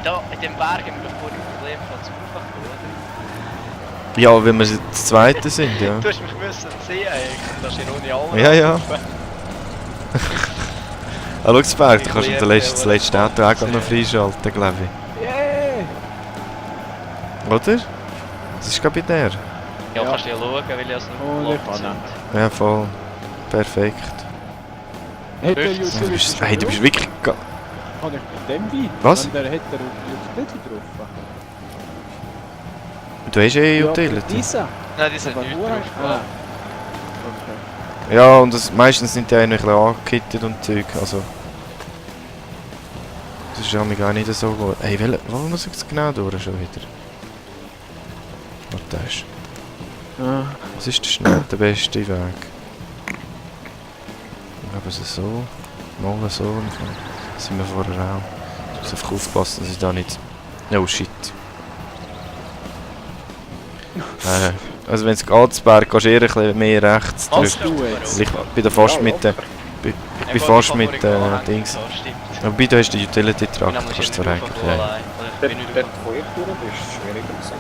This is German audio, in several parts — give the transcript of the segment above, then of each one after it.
Da, in dem Berg haben wir doch vorhin ein Problem von zum Aufwachen, oder? Ja, wenn wir das Zweite sind, ja. Du hast mich müssen sehen, eigentlich. Das ist Ironie alle. Ja, ja. Ah, schau, das Berg, du kannst das letzte Auto auch noch freischalten, glaube ich. Yeah! Oder? Das ist gerade bei der. Ja, kannst du ja schauen, weil ich es noch ich kann nicht. Ja, voll. Perfekt. Hat der Fünfzehn. Utility Hey, du bist wirklich... Kann ich mit dem Wein? Was? Wenn der hat der Utility drauf. Du hast eh Ja, Utility. Dieser. Nein, die sind Aber nicht nur- drauf. Ah. Okay. Ja, und meistens sind die auch noch ein bisschen angekittet und Zeug, also... Das ist ja mir gar nicht so gut. Hey, wo muss ich jetzt genau durch schon wieder? Warte, da ist... Ah. Was ist der schnell der beste Weg? Ich glaube es so... Mal so und dann sind wir vorher auch. Ich muss einfach aufpassen, dass ich da nicht... Oh shit. Also wenn es geht, Berg, gehst du eher ein bisschen mehr rechts Was drücken. du jetzt? Ich bin da fast mit der... Ich bin fast mit Dings... Wobei du hast den Utility-Trakt, kannst du zwar eigentlich... Ja. Dort, wo ich durch bist, ist es schwieriger gewesen.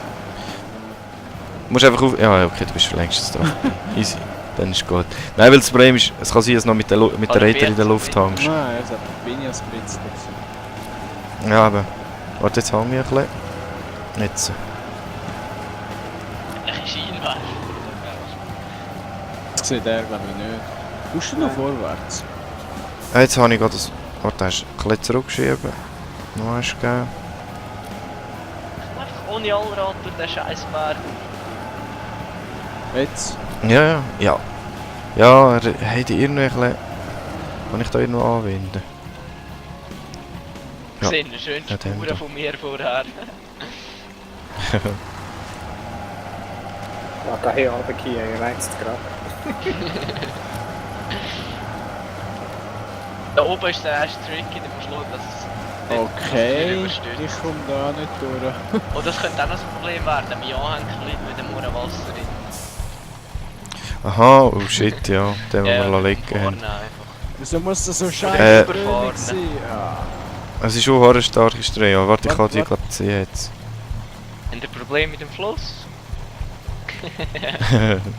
Du musst einfach auf... Ja, okay, du bist schon längst da. Easy. Dann ist gut. Nein, weil das Problem ist, es kann sein, dass du noch mit der Räder in der Luft hängst. Nein, also bin ich als Spritz. Ja, aber... Warte, jetzt hänge ich ein bisschen. Jetzt. Ich Scheinwerfer. Das sieht er glaube ich nicht. Tust du noch vorwärts? Ah, jetzt habe ich gerade das... Warte, hast du ein bisschen zurückgeschieben. Noch hast du gegeben. Einfach ohne Allrad durch den scheiß Berg. Jetzt? Ja, ja. Ja. Ja, hey, die irgendwie ein bisschen... Kann ich da irgendwo anwenden? Ich Ja. sehe eine schöne Ja, den da. Spuren von mir vorher. Ja, da hier runtergehen, ihr reizt gerade. Da oben ist der erste Tricky, da musst du schauen, dass es nicht Okay, überstürzt. ich komme da nicht durch. Oh, das könnte auch noch ein Problem werden, mein Anhänger liegt mit dem Mauer Wasser drin. Aha, oh shit, ja. Den wir mal liegen haben. vorne einfach. Wieso muss das so Äh, scheiße Brünig sein? Ja. Es ist schon eine starke Strecke. Ja, warte, ich kann die Warte. gerade sehen jetzt. Habt ihr Problem mit dem Fluss?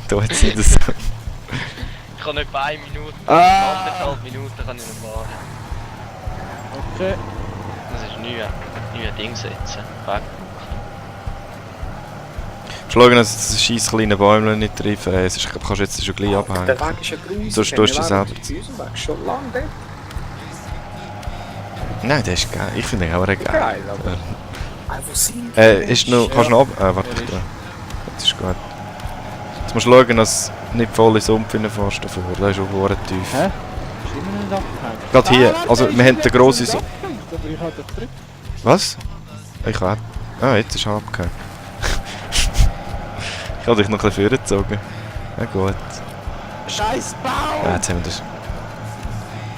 Da hat sie das. Ich kann etwa 1 Minute, Ah. 1,5 Minuten kann ich noch fahren. Okay. Das ist nie ein Ding setzen. Weg. Schauen, dass das scheiß kleine Bäumchen nicht treffen. Sonst kannst du jetzt schon gleich abhängen. Der Weg ist ja grusig. So stehst du selber. Weg schon lange dort. Nein, der ist geil. Ich finde ihn auch geil. Geil, aber... Wo sind die Ist noch, kannst du noch ab... warte, Er ist- da. Das ist gut. Jetzt musst du schauen, dass du nicht voll ins Sumpf fährst davor. Das ist schon verdammt tief. Hä? Ist immer nicht abgehängt. Gerade hier. warte, Also, wir haben den grossen... ist abgehängt, aber ich habe den gedrückt. Was? Ich habe... Ah, jetzt ist er abgehängt. Ich habe dich noch ein bisschen vorgezogen. Ja gut. Scheiß Baum! Ja, jetzt haben wir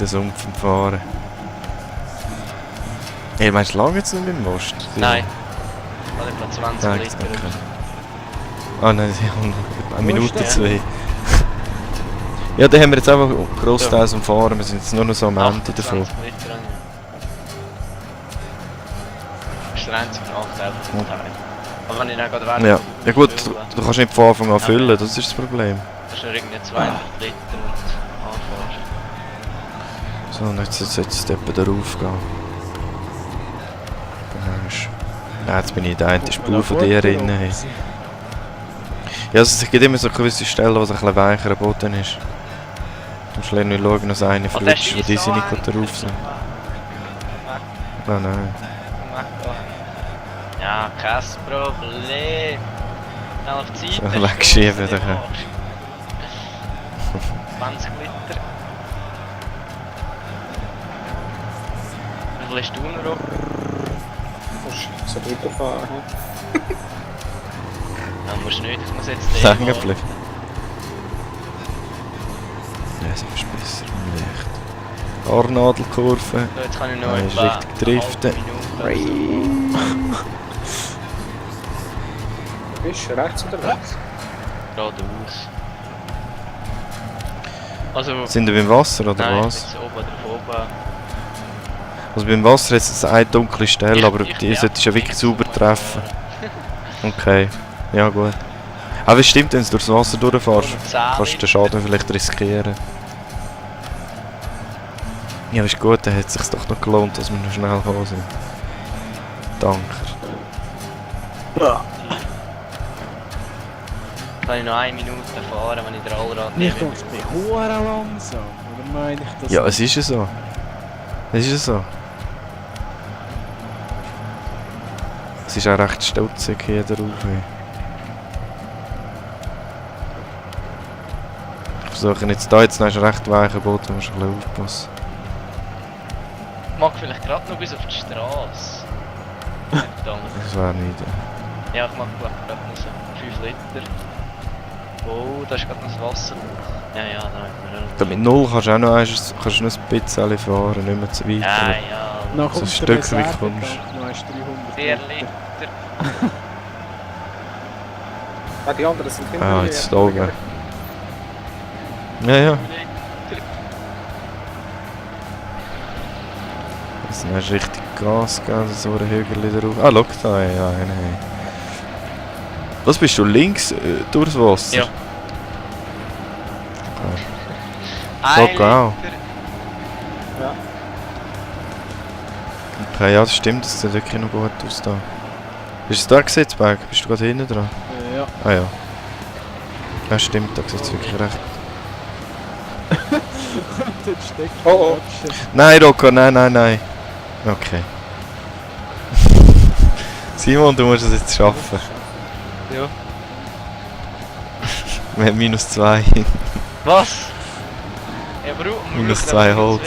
den Sumpf fahren. Ey, meinst du lange jetzt noch mit dem Most? Nein. Ich habe etwa 20 Nein, Liter. okay. Ah nein, sie haben noch eine Minute, ist der? 2. Ja, dann haben wir jetzt einfach grossteils am Fahren. Wir sind jetzt nur noch so am Ende davon. 28 Liter habe ich. Das ist der einzige Nachteil von dem Teil. Aber wenn ich dann gerade während Ja, ja gut, füllen, du kannst nicht von Anfang an füllen, das ist das Problem. das ist ja irgendwie 200 Liter und anfährst. So, und jetzt sollte es etwa darauf gehen. Genau ist... Ja, jetzt bin ich in der einen Spur von dir drin. Hey. Ja, also, es gibt immer so gewisse Stellen, wo es ein bisschen weicher am Boden ist. Du musst nur schauen, dass einer Oh, der flutscht, wo schießt die so nicht an. gerade drauf sind. Nein, nein. Ja, kein Problem. Schnell auf die Seite. So, wegschieben, Stoss, dann. 20 Liter. Wie viel hast du noch? So weiterfahren. Ja, musst nicht, ich muss jetzt Hängen bleiben. Ja, so ist besser. Leicht. Haarnadelkurve. So, jetzt kann ich noch Ah, ist etwa richtig driften. eine halbe Minute Bist du rechts oder links? geradeaus. Also, Sind wir beim Wasser oder nein, was? jetzt oben oder oben. Also beim Wasser ist es eine dunkle Stelle, aber Ich die bin solltest du ja wirklich sauber so treffen. Okay, ja gut. Aber es stimmt, wenn du durchs Wasser durchfährst, kannst du den Schaden vielleicht riskieren. Ja, ist gut, dann hat es sich doch noch gelohnt, dass wir noch schnell gekommen sind. Danke. Kann ich noch 1 Minute fahren, wenn ich den Allrad Ich nehme. glaube, ich bin hure langsam. Oder meine ich das? Ja, es ist ja so. Es ist ja so. Es ist auch recht stutzig hier drauf. Ich versuche jetzt da, jetzt noch ist recht weicher Boden, da musst du ein bisschen aufpassen. Ich mag vielleicht gerade noch bis auf die Straße. Verdammt. Das wäre nicht. Ja, ich mag glaube ich gerade noch so 5 Liter. Oh, da ist gerade noch das Wasser. Ja, ja, da haben Da mit 0 kannst du auch noch, kannst du noch ein bisschen fahren, nicht mehr zu weit. Ja, aber ja. Nach so ein unserer Stück wie Reserve kommst. tankt noch erst 300 4 Liter. Liter. Ah, die anderen sind hinter Ah, mir. jetzt da oben. Ja, ja. Jetzt hast du richtig Gas gegeben, so ein Hügel drauf. Ah, schau da, ja, nein. Was bist du, links durchs Wasser? Ja. Okay. Guck auch. Ja. Okay, ja, das stimmt, das sieht wirklich noch gut aus da. Ist es da gesetzt, Berg? Bist du gerade hinten dran? Ja. Ah ja. Ja, stimmt, da sieht es wirklich recht. Dort steckt Oh, oh. Köpfchen. Nein, Rocco, nein, nein, nein. Okay. Simon, du musst es jetzt schaffen. Ja. Wir haben -2. Was? Ja, aber Minus 2 Holz.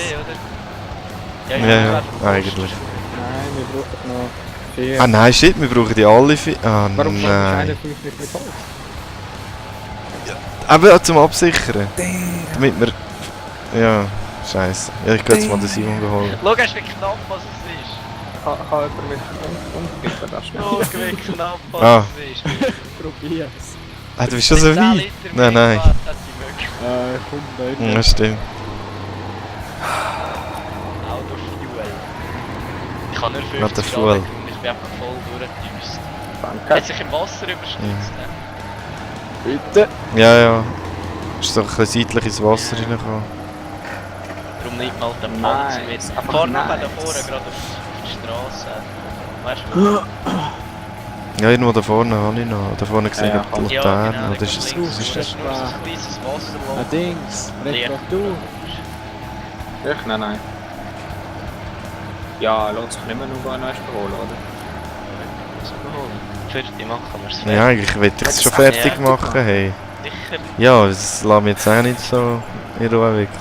Ja, Ja, eigentlich. Nein, wir brauchen noch 4. Ah nein, shit, wir brauchen die alle 4. Ah Warum kann einer nein. 5 nicht mit Holz? Aber zum Absichern. Damit wir... Ja, scheiße. Ja, ich gehe jetzt mal den Simon holen. Schau, hast du wie knapp, was es ist. Kann jemand mich umkippen, das schnell? Schau, wie knapp, was Ah. es ist. Probier's. Ah, du bist schon so 10 weit? Liter Nein, nein. Milch hat die wirklich. Komm da Ja, stimmt. Out of fuel. Ich kann nur Not the 50 fuel. anlegen und ich bin einfach voll durchgedüst. Hat Danke. sich im Wasser überstürzt. Bitte. Ja, ja. Ist doch ein bisschen seitlich ins Wasser reingekommen. Darum nicht mal den Nice. Panzer mit. Einfach Fahr nachher nice. da vorne gerade auf die Straße. Weißt du? Ja, irgendwo da vorne habe ich noch. Da vorne gesehen, Ja, die Ja, Laterne. genau. Oder ist das, links was ist das das? ist nur so ein kleines Wasserloch. Ein Dings. Reparatur. Ich? Nein, nein. Ja, lohnt sich nicht mehr nur noch erst holen, oder? Fertig machen wir es. Ja, eigentlich will ich es schon fertig machen, hey. Sicher. Ja, das lässt mich jetzt auch nicht so in Ruhe wirklich.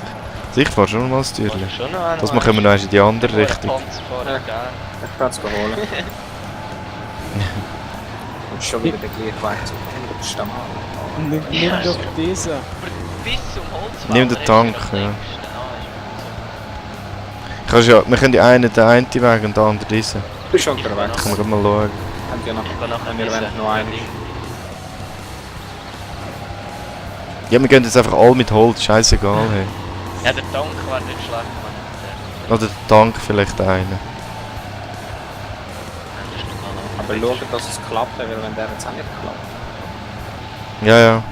Sicher, fahr schon mal das Türchen. Schon noch einen. Das machen wir noch erst in die andere Richtung. Panzerfahrer, gell? Ich kann es holen. Und schon wieder der gleiche Weg zum Stamm. Nimm Ja, doch diese. Bis zum Holz. Nimm den Tank, ja. Kannst ja, wir können die einen den einen Weg und den anderen diesen. Du bist schon unterwegs. Kann man gerade mal schauen. Haben wir noch, Ich kann nachher wir werden noch einen. Ja, wir gehen jetzt einfach alle mit Holz, scheißegal, hey. Ja, der Tank war nicht schlecht, Mann. Oder der Tank vielleicht einen. Aber schauen, dass es klappt, weil wenn der jetzt auch nicht klappt. Ja, ja.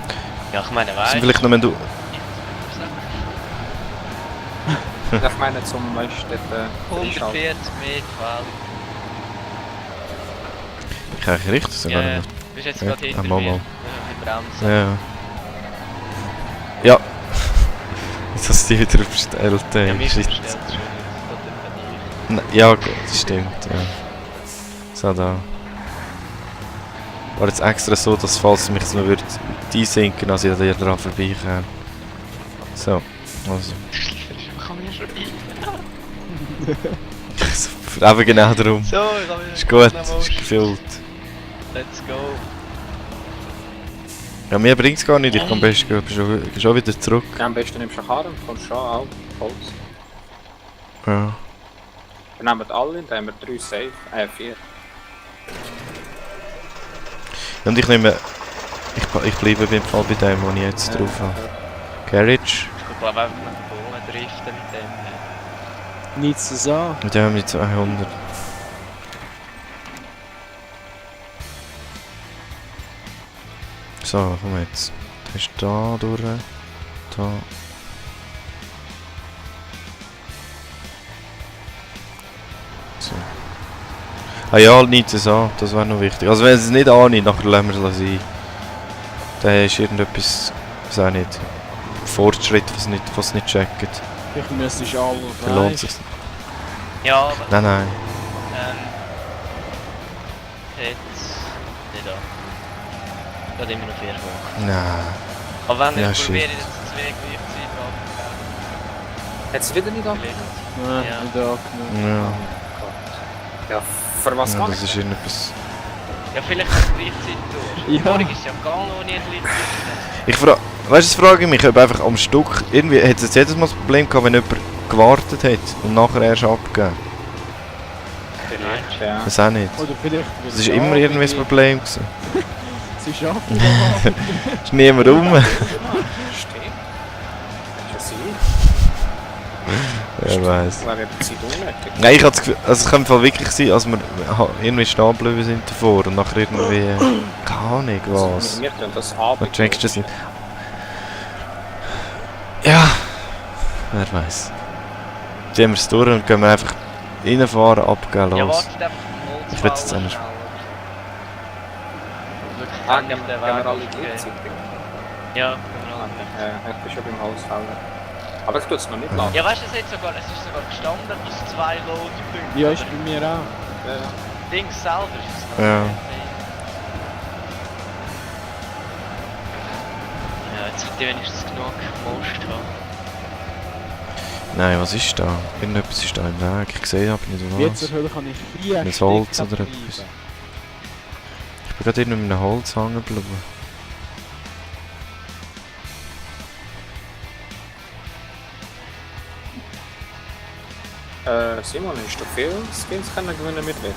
Ja, ich meine, Sind weißt vielleicht noch, wenn du... Ich meine zum Beispiel dort 140 Meter Feld. Ich kann eigentlich richtig sogar Ja, nicht du bist jetzt Ja, gerade hinter mal, mir. mal. Die Bremse. mehr. Ja. Ja. Jetzt hast du dich wieder bestellt, Ja, ey. mich Shit. bestellt schon nicht. Na, ja, gut, das stimmt, ja. So, da. War jetzt extra so, dass falls mich jetzt noch würde einsinken, als ich da dran vorbeikomme. So, also. Kann man ja schon rein. Eben genau darum. So, ich habe wieder Ist gut, Slow ist gefüllt. Let's go. Ja, mir bringt es gar nicht, ich komme best schon wieder zurück. Ja, am besten nimmst du eine Karre und kommst schon auch Holz. Ja. Wir nehmen alle und dann haben wir 3 safe, 4. Und ich nehme... Ich bleibe beim Fall bei dem, was ich jetzt drauf habe. Garage. Ich glaube einfach nach oben driften mit dem. Nichts zu sagen. Mit dem haben wir 200. So, komm jetzt. Das ist da durch. Da. So. Ah ja, nichts zu an, das wäre noch wichtig. Also wenn es nicht annimmt, nachher lassen wir es sein. Dann ist irgendetwas, ich weiß auch nicht, Fortschritt, was nicht checkt. Ich müsste es alle Dann lohnt es sich. Ja, aber Nein, nein. jetzt nicht da. Geht immer noch 4 hoch. Nein. Aber wenn Ja, ich shit. probiere, jetzt 2 gleichzeitig abzugeben. Hat es wieder nicht angelegt? Nein, Ja. nicht angenommen. Ja, Ja, für was ja kann das ich? ist irgendetwas... Ja, vielleicht kommt gleichzeitig durch. Ja. Vorhin ist ja gar noch nie gleichzeitig. Ich frage, weißt du, frage ich mich, ob einfach am Stück... Irgendwie hat es jetzt jedes Mal das Problem gehabt, wenn jemand gewartet hat und nachher erst abgegeben. Vielleicht, ja. Das auch nicht. Oder vielleicht... Das ist immer irgendwie ein Problem gewesen. Sie schaffen das. Ist niemand rum. Stimmt. Kann schon sein. Wer weiß. Wäre jetzt Zeit unnötig. Nein, ich habe das Gefühl, also es könnte wirklich sein, als wir irgendwie stehen geblieben sind davor und nachher irgendwie... Keine Ahnung was. Wir tun das Man Abend. checkst das nicht. Ja, wer weiß. Ziehen wir es durch und gehen wir einfach reinfahren, abgehen, Ja, los. wartet einfach vom Holz. Ich will jetzt anders. Ah, gehen wir alle gleichzeitig. Ja, können wir alle. Ich bin schon beim Hausfelder. Aber ich tue es noch nicht lang. Ja, weißt du, es ist sogar gestanden, dass 2 Loadpunkte. Ja, ist bei mir auch. Ja, ja. Dings selber ist es noch. Ja. Ja, jetzt hat die wenigstens genug Most haben. Nein, was ist da? Irgendetwas ist da im Weg. Ich sehe aber nicht Jetzt was. erhöhen kann ich 4 Ein Holz oder etwas. Ich bin gerade in einem Holz hängen geblieben. Simon, hast du viel Skins können gewinnen mit Wetten?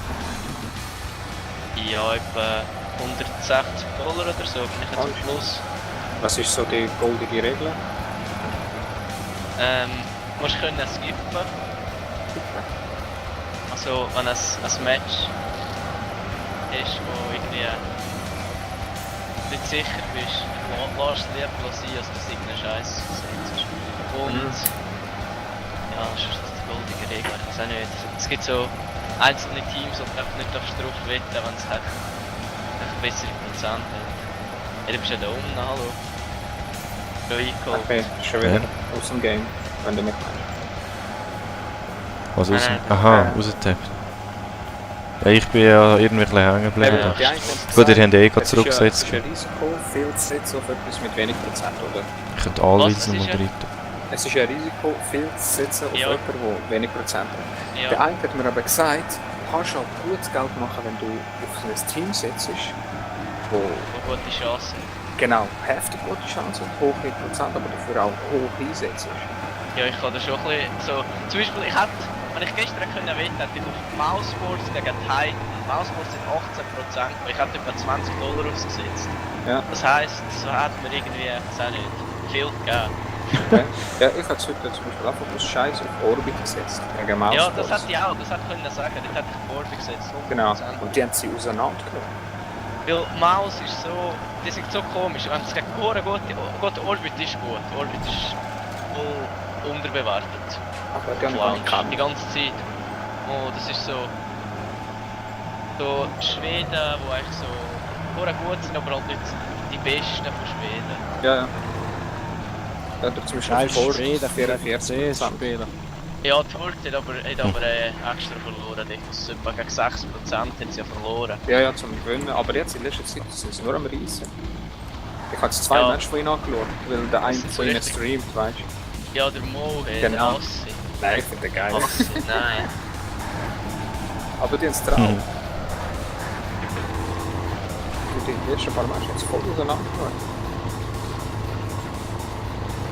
Ja, etwa $160 oder so, bin ich jetzt am Schluss. Was ist so die goldige Regel? Musst können skippen. Also, wenn ein Match ist, wo irgendwie nicht sicher bist, lass es lieber sein, als dass irgendein Scheiß setzt. Und ja, das ist die goldige Regel, ich weiß auch nicht. Es gibt so einzelne Teams, die einfach nicht drauf wetten, wenn es halt bessere Prozent hat. Ja, du bist ja da unten, hallo. Schon eingeholt. Okay, schon wieder aus dem Game, wenn du mich meinst. Was raus? Nein. Aha, rausgetappt. Ja, ich bin ja irgendwie ein bisschen hängen geblieben. da. Die einen haben Gut, ihr gesagt, habt eh gerade es zurückgesetzt. ist ein Risiko, viel zu setzen auf etwas mit wenig Prozent, oder? Ich könnte alle Was, jetzt das nochmal ist ja- rein. Es ist ein Risiko, viel zu setzen auf Ja. jemanden, der wenig Prozent hat. Der Ja, eine hat mir aber gesagt, du kannst auch gutes Geld machen, wenn du auf ein Team setzt, wo wo gute Chancen. genau heftig gute Chancen und hohe Prozent, aber dafür auch hoch einsetzt. Ja, ich kann da schon ein bisschen so... Zum Beispiel, wenn ich gestern können wetten, hätte ich auf Mousesports gegen Titan. Mousesports sind 18%, aber ich hätte etwa $20 ausgesetzt. Ja. Das heisst, so hat mir irgendwie, ich weiß auch nicht, viel gegeben. Okay. Ja, ich habe heute zum Beispiel einfach aus Scheiß auf Orbit gesetzt. Gegen Mouse Ja, das hätte ich auch, das hätte ich können sagen, das hätte ich Vorbe gesetzt. 100%. Genau. Und die haben sie auseinandergenommen. Weil Maus ist so, das ist so komisch, wenn es gegen Ohren gut, Orbit ist gut, Orbit ist voll unterbewertet. Aber die haben gar nicht Die gekannt. ganze Zeit. Oh, das ist so Schweden, wo eigentlich so Ohren gut sind, aber halt nicht die Besten von Schweden. Ja, ja. Ja, oder zum Beispiel Scheiß vor Schweden, 44%. spielen. Ja, die Furt hat aber extra verloren. Ich muss etwa gegen 6% haben sie ja verloren. Ja, ja, zum Gewinnen. Aber jetzt in letzter Zeit sind sie nur am Reissen. Ich habe jetzt 2 Ja. Matches von ihnen angeschaut, weil der eine Das ist von ihnen richtig. streamt, weißt du? Ja, der Mo, Genau. der Assi. Nein, ich finde den geil. Assi, nein. Aber die haben es drauf. Mhm. Die letzten paar Matches haben sie voll auseinandergenommen.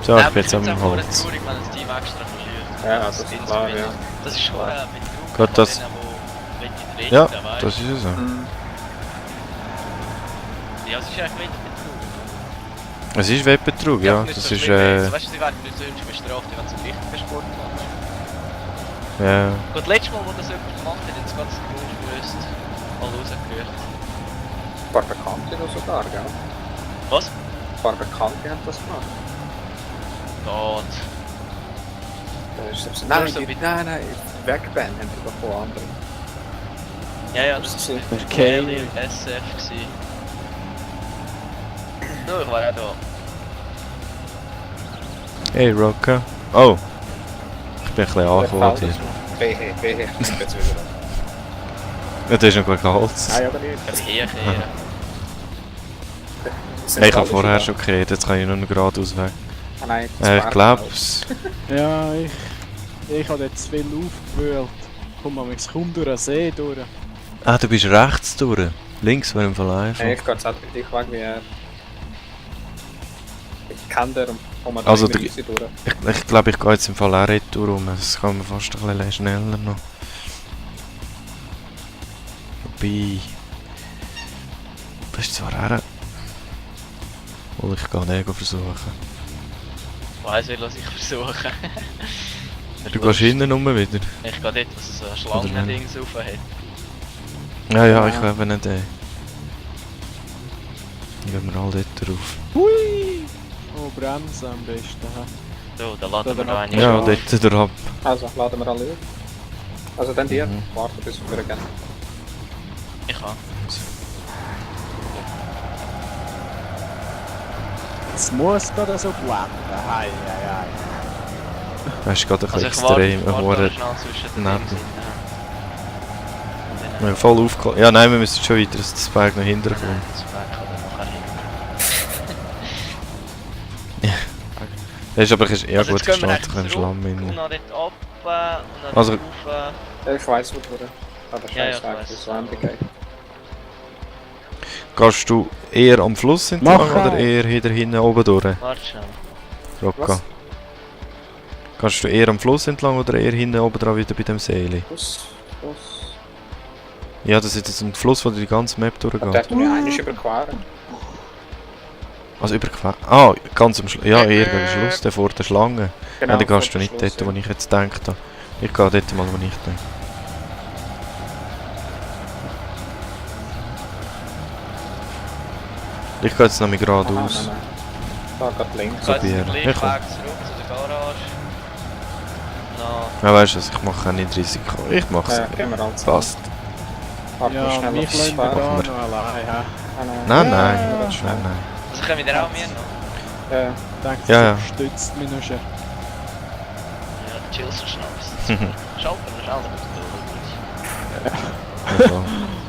So, ich Nein, bin jetzt am find's auch Holz. traurig, wenn das Team extra verliert. Ja, das ist Skins klar, gewinnen. ja. Das ist schon Klar. Betrug Gut, von das- denen, die retten, Ja, weißt das ist es so. Mhm. Ja, es ist eigentlich Wettbetrug. Es ist Wettbetrug, ja. nicht Das so ist schlimm, weißt du, sie werden nicht so bestraft, wenn sie nicht den Sport machen. Ja. Gut, letztes Mal, wo das jemand gemacht hat, hat das ganze Geräusch gelöst. Mal rausgerührt. Ein paar Bekannte noch sogar, gell? Was? Ein paar Bekannte haben das gemacht. Gott. Nein, so wie- nein, Wegband haben die doch von anderen. Ja, Das das ist war Der Kelly Kelly. und SF gewesen. Nur, ich war ja da. Hey Rocker. Oh. Ich bin ein bisschen angeholt hier. BH, jetzt wieder. Ja, das ist noch gut geholzt. Nein, aber nicht. Ich kann herkehren. Hey, ich habe vorher schon gekehrt, jetzt kann ich nur noch geradeaus weg. Ah, nein, Ich glaub's. Ja, ich habe dort zu viel aufgewühlt. Komm mal kaum durch den See durch. Ah, du bist rechts durch. Links wäre im Fall einfach. Hey, ich gehe jetzt auch bei dich weg, wie er. Ich kann der und komme Also, da durch. Ich glaube, ich gehe jetzt im Fall auch retour rum. Das kann man fast ein bisschen schneller noch. Wobei... Das ist zwar auch... Obwohl, ich gehe nicht versuchen. Ich weiss, wie ich versuche. Du gehst hinten rum wieder? Ich gehe dort, was so ein Schlangendings rauf hat. Ja, ja, ich habe nicht den. Gehen wir alle dort drauf. Hui! Oh, bremsen am besten. Hä? So, da laden wir Oder da ab. einen. Ja, dort drauf. Also, laden wir alle auf. Also, dann dir. Mhm. Warte, bis wir gehen. Ich kann. Es muss gerade so blenden. Hei, hei, hei. Das ist gerade ein Also bisschen ich warte extrem. warte Hure- schnell zwischen den Neben. Dings hin. Wir haben voll aufgeholt. Ja, nein, wir müssen schon weiter, dass das Berg noch hinterher kommt. Das Berg kann dann nachher hin. Das ist aber ein bisschen eher Also gut jetzt gehen wir gestartet, rechts kein zurück Schlamm und rein. dann dort ab und dann Also- rauf. Ja, ich weiss, wo du. Aber Ja, ja, scheiße, ich ja, weiss. das war ein geht. Gehst du eher am Fluss entlang Mach oder ein. eher hinten oben durch? Warte schnell. Rocca. Was? Gehst du eher am Fluss entlang oder eher hinten oben dran wieder bei dem Seeli? Bus. Ja, das ist jetzt ein Fluss, wo die ganze Map Der durchgeht. tut mir eigentlich überqueren. Also überquert. Ah, ganz am Schluss. Ja, eher gegen Schluss, der vor der Schlange. Genau, Ja, dann gehst du vor nicht dem dort, Schluss, wo ich jetzt gedacht habe. Ich gehe dort mal, wo ich denke. Ich gehe jetzt nämlich Aha, geradeaus. nein. Da geht links. Ich gehe jetzt Probieren. den gleichen Ich komm. Weg zurück zu der Garage. No. Ja, weißt du was, ich mache kein Risiko. Ich mache es. Gehen wir alles. Passt. Warte, Ja, schnell mich auf lassen wir das da Fahren. noch allein. Hä? Nein, Ja. nein. Ja, Nein, schnell. nein. Also können wir auch mir noch? Ja, Ich denke, Ja, ja. das stützt mich noch schon. Ja, chill so schnell. Schalten wir schnell Also,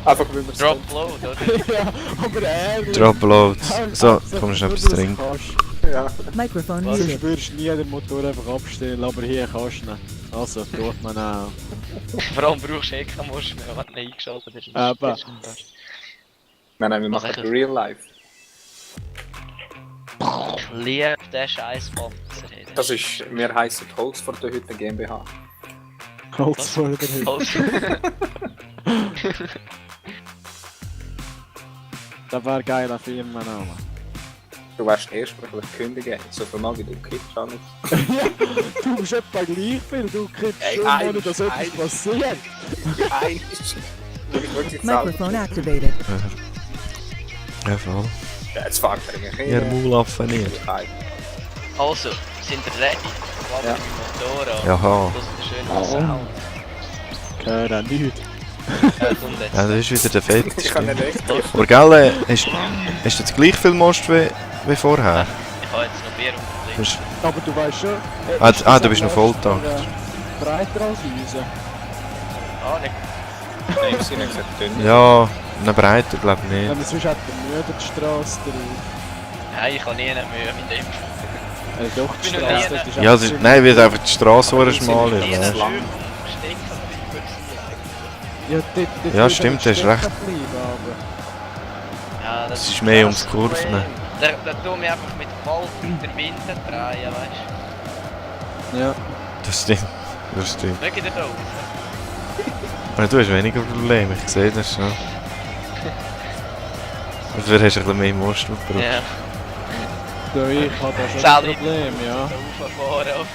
einfach wie wir es Drop load, oder? Ja, aber ehrlich. Drop load. So, Also, komm schnell etwas nur, dass trinken. du kannst. Ja. Microphone Sonst muted. würdest du nie den Motor einfach abstellen, aber hier kannst du nicht. Also, tut man auch. Vor allem brauchst du eh keinen Musch mehr, wenn du ihn eingeschaltet hast. Aber- Nein, wir machen Was Real Life. Ich liebe den scheiß Panzer. Das ist, wir heißen Holz vor der Hütte GmbH. Holz vor der Hütte. Das wäre geiler Firmenname. Du wärst der Erste, der ich kündigen. So viel mal wie du kippst, auch nicht. Du bist etwa gleich viel, du kriegst Ey, schon eins, mal, dass etwas eins. passiert. Eins. Muss ich wirklich sagen. Microphone activated. Ja, voll. Ja, jetzt fängt er mich Ihr Maulaffen nicht. Also, sind ihr ready? Laden Ja. wir den Motor an. Jaha. Das ist der schöne Sound. Hören nichts. Kommt jetzt. Ja, das ist wieder der Fett. Ich kann nicht echt. Aber gell, hast du jetzt gleich viel Most wie vorher? Ich habe jetzt noch Bier unterlegt. Hast- Aber du weißt schon. Ah, ist ah, das du bist am noch Last Volltakt. Breiter als uns. Ah, nicht. Nein, im Sinne gesagt dünn. Ja, eine Breite glaube ich nicht. Aber sonst hat der Müder die Straße drauf. Nein, ich habe nie eine Mühe mit dem. Doch, die Ich bin noch nie Straße. eine- Ja, es ist, nein, wird einfach die Straße Aber hure die sind schmal. nicht Ja, so weißt. lang. Ja, Ja, stimmt, du hast recht. Ja, Es ist mehr ums Kurven. Da tun wir einfach mit Gewalt der Wind drehen, weißt Ja. Das stimmt. Das stimmt. du? Schau dir da auf. Aber du hast weniger Probleme, ich sehe das schon. Dafür hast du ein bisschen mehr Most gebraucht. Ja, Ja, ich habe da schon Sally. ein Problem, ja. da rauffahren.